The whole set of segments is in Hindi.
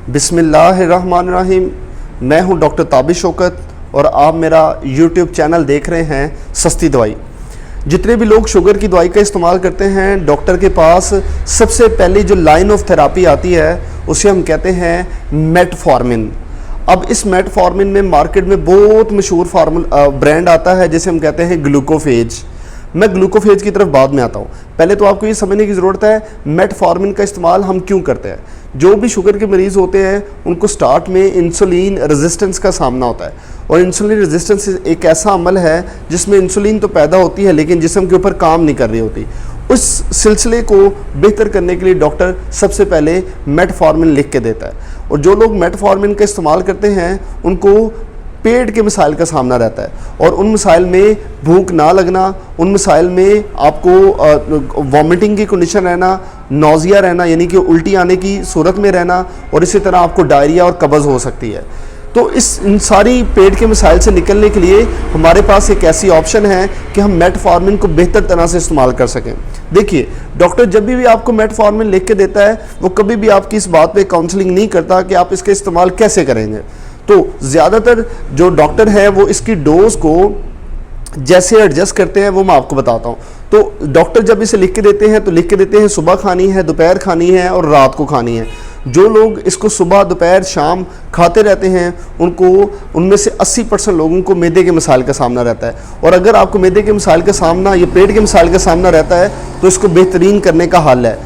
बिस्मिल्लाहिर्रहमानिर्रहीम। मैं हूं डॉक्टर ताबिश शौकत और आप मेरा यूट्यूब चैनल देख रहे हैं सस्ती दवाई। जितने भी लोग शुगर की दवाई का इस्तेमाल करते हैं, डॉक्टर के पास सबसे पहले जो लाइन ऑफ थेरापी आती है उसे हम कहते हैं मेटफॉर्मिन। अब इस मेटफॉर्मिन में मार्केट में बहुत मशहूर ब्रांड आता है जिसे हम कहते हैं ग्लूकोफेज। मैं ग्लूकोफेज की तरफ बाद में आता हूँ। पहले तो आपको ये समझने की ज़रूरत है मेटफॉर्मिन का इस्तेमाल हम क्यों करते हैं। जो भी शुगर के मरीज़ होते हैं उनको स्टार्ट में इंसुलिन रेजिस्टेंस का सामना होता है, और इंसुलिन रेजिस्टेंस एक ऐसा अमल है जिसमें इंसुलिन तो पैदा होती है लेकिन जिस्म के ऊपर काम नहीं कर रही होती। उस सिलसिले को बेहतर करने के लिए डॉक्टर सबसे पहले मेटफॉर्मिन लिख के देता है, और जो लोग मेटफॉर्मिन का इस्तेमाल करते हैं उनको पेट के मसाइल का सामना रहता है, और उन मसाइल में भूख ना लगना, उन मसाइल में आपको वॉमिटिंग की कंडीशन रहना, नौजिया रहना यानी कि उल्टी आने की सूरत में रहना, और इसी तरह आपको डायरिया और कब्ज़ हो सकती है। तो इन सारी पेट के मसाइल से निकलने के लिए हमारे पास एक ऐसी ऑप्शन है कि हम मेटफॉर्मिन को बेहतर तरह से इस्तेमाल कर सकें। देखिए, डॉक्टर जब भी आपको मेटफॉर्मिन लिख के देता है वो कभी भी आपकी इस बात पे काउंसलिंग नहीं करता कि आप इसका इस्तेमाल कैसे करेंगे। तो ज़्यादातर जो डॉक्टर है वो इसकी डोज को जैसे एडजस्ट करते हैं वो मैं आपको बताता हूँ। तो डॉक्टर जब इसे लिख के देते हैं तो लिख के देते हैं सुबह खानी है, दोपहर खानी है और रात को खानी है। जो लोग इसको सुबह दोपहर शाम खाते रहते हैं उनमें से 80% लोगों को मैदे के मसाइल का सामना रहता है, और अगर आपको मैदे के मसाइल का सामना या पेट के मसाइल का सामना रहता है तो इसको बेहतरीन करने का हल है।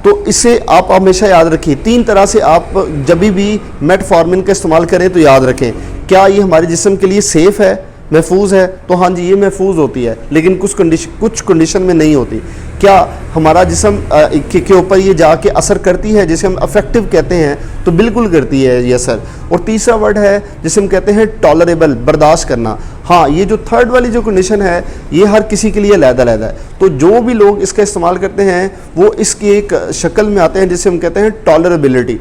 तो इसे आप हमेशा याद रखिए, 3 तरह से आप जब भी मेटफॉर्मिन का इस्तेमाल करें तो याद रखें, क्या ये हमारे जिस्म के लिए सेफ़ है, महफूज है। तो हाँ जी, ये महफूज होती है लेकिन कुछ कंडीशन में नहीं होती। क्या हमारा जिस्म के ऊपर ये जाके असर करती है जिसे हम अफेक्टिव कहते हैं, तो बिल्कुल करती है ये असर। और तीसरा वर्ड है जिसे हम कहते हैं टॉलरेबल, बर्दाश्त करना। हाँ, ये जो थर्ड वाली जो कंडीशन है ये हर किसी के लिए अलग-अलग है। तो जो भी लोग इसका इस्तेमाल करते हैं वो इसकी एक शक्ल में आते हैं जिसे हम कहते हैं टॉलरेबिलिटी।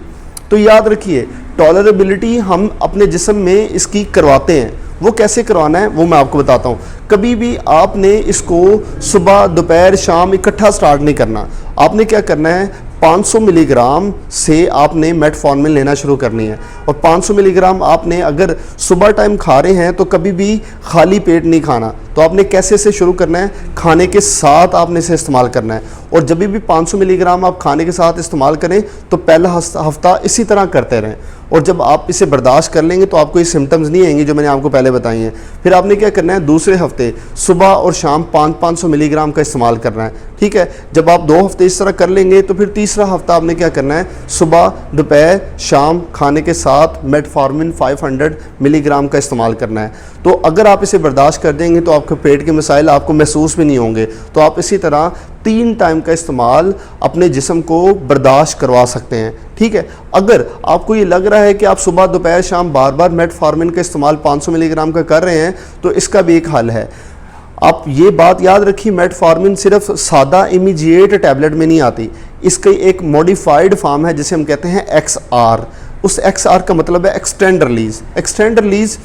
तो याद रखिए, टॉलरेबिलिटी हम अपने जिस्म में इसकी करवाते हैं। वो कैसे करवाना है वो मैं आपको बताता हूँ। कभी भी आपने इसको सुबह दोपहर शाम इकट्ठा स्टार्ट नहीं करना। आपने क्या करना है, 500 मिलीग्राम से आपने मेटफॉर्मिन लेना शुरू करनी है, और 500 मिलीग्राम आपने अगर सुबह टाइम खा रहे हैं तो कभी भी खाली पेट नहीं खाना। तो आपने कैसे से शुरू करना है, खाने के साथ आपने इसे इस्तेमाल करना है, और जब भी 500 मिलीग्राम आप खाने के साथ इस्तेमाल करें तो पहला हफ्ता इसी तरह करते रहें, और जब आप इसे बर्दाश्त कर लेंगे तो आपको ये सिम्टम्स नहीं आएंगे जो मैंने आपको पहले बताई हैं। फिर आपने क्या करना है, दूसरे हफ्ते सुबह और शाम 500 मिलीग्राम का इस्तेमाल करना है। ठीक है, जब आप 2 हफ्ते इस तरह कर लेंगे तो फिर तीसरा हफ्ता आपने क्या करना है, सुबह दोपहर शाम खाने के साथ मेटफॉर्मिन 500 मिलीग्राम का इस्तेमाल करना है। तो अगर आप इसे बर्दाश्त कर देंगे तो आपके पेट के मसाइल आपको महसूस भी नहीं होंगे। तो आप इसी तरह 3 टाइम का इस्तेमाल अपने जिस्म को बर्दाश्त करवा सकते हैं। ठीक है, अगर आपको ये लग रहा है कि आप सुबह दोपहर शाम बार बार मेटफॉर्मिन का इस्तेमाल 500 मिलीग्राम का कर रहे हैं तो इसका भी एक हल है। आप ये बात याद रखिए, मेटफॉर्मिन सिर्फ सादा इमीडिएट टैबलेट में नहीं आती, इसका एक मॉडिफाइड फॉर्म है जिसे हम कहते हैं XR। उस XR का मतलब है extend release. Extend release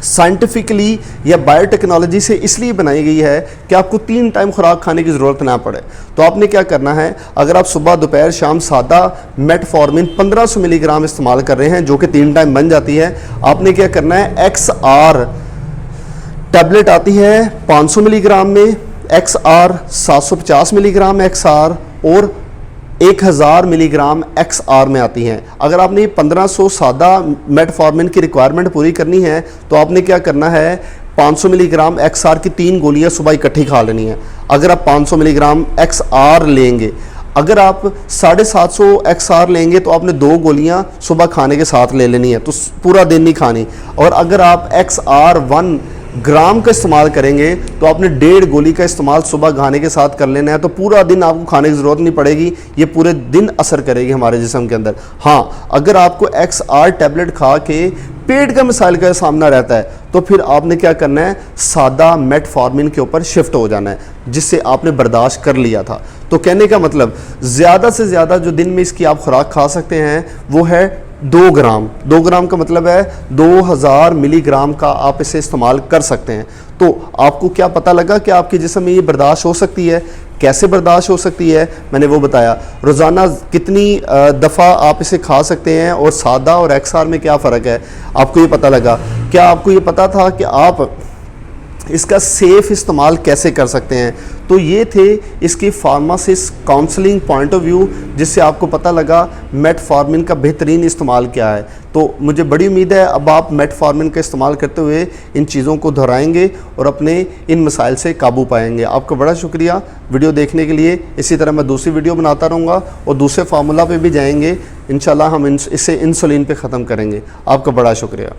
scientifically या बायोटेक्नोलॉजी से इसलिए बनाई गई है कि आपको 3 टाइम खुराक खाने की ज़रूरत ना पड़े। तो आपने क्या करना है, अगर आप सुबह दोपहर शाम सादा मेटफॉर्मिन 1500 मिलीग्राम इस्तेमाल कर रहे हैं जो कि 3 टाइम बन जाती है, आपने क्या करना है, XR टैबलेट आती है 500 मिलीग्राम में, XR 750 मिलीग्राम XR और 1000 मिलीग्राम XR में आती हैं। अगर आपने 1500 सादा मेटफॉर्मिन की रिक्वायरमेंट पूरी करनी है तो आपने क्या करना है, 500 मिलीग्राम XR की 3 गोलियां सुबह इकट्ठी खा लेनी है। अगर आप 500 मिलीग्राम XR लेंगे, अगर आप 750 XR लेंगे तो आपने 2 गोलियां सुबह खाने के साथ ले लेनी है, तो पूरा दिन नहीं खानी। और अगर आप XR 1 ग्राम का इस्तेमाल करेंगे तो आपने 1.5 गोली का इस्तेमाल सुबह खाने के साथ कर लेना है, तो पूरा दिन आपको खाने की ज़रूरत नहीं पड़ेगी, ये पूरे दिन असर करेगी हमारे जिस्म के अंदर। हाँ, अगर आपको XR टैबलेट खा के पेट का मसाइल का सामना रहता है तो फिर आपने क्या करना है, सादा मेटफॉर्मिन के ऊपर शिफ्ट हो जाना है जिससे आपने बर्दाश्त कर लिया था। तो कहने का मतलब ज़्यादा से ज़्यादा जो दिन में इसकी आप खुराक खा सकते हैं वो है 2 ग्राम। 2 ग्राम का मतलब है 2000 मिलीग्राम का आप इसे इस्तेमाल कर सकते हैं। तो आपको क्या पता लगा कि आपके जिस्म में ये बर्दाश्त हो सकती है? कैसे बर्दाश्त हो सकती है मैंने वो बताया। रोज़ाना कितनी दफ़ा आप इसे खा सकते हैं और सादा और XR में क्या फ़र्क है आपको ये पता लगा। क्या आपको ये पता था कि आप इसका सेफ़ इस्तेमाल कैसे कर सकते हैं। तो ये थे इसकी pharmacist counselling point of view, जिससे आपको पता लगा मेटफॉर्मिन का बेहतरीन इस्तेमाल क्या है। तो मुझे बड़ी उम्मीद है अब आप मेटफॉर्मिन का इस्तेमाल करते हुए इन चीज़ों को दोहराएंगे और अपने इन मसाइल से काबू पाएंगे। आपका बड़ा शुक्रिया वीडियो देखने के लिए। इसी तरह मैं दूसरी वीडियो बनाता रहूँगा और दूसरे फार्मूला पे भी जाएंगे। इंशाल्लाह हम इससे इंसुलिन पे ख़त्म करेंगे। आपका बड़ा शुक्रिया।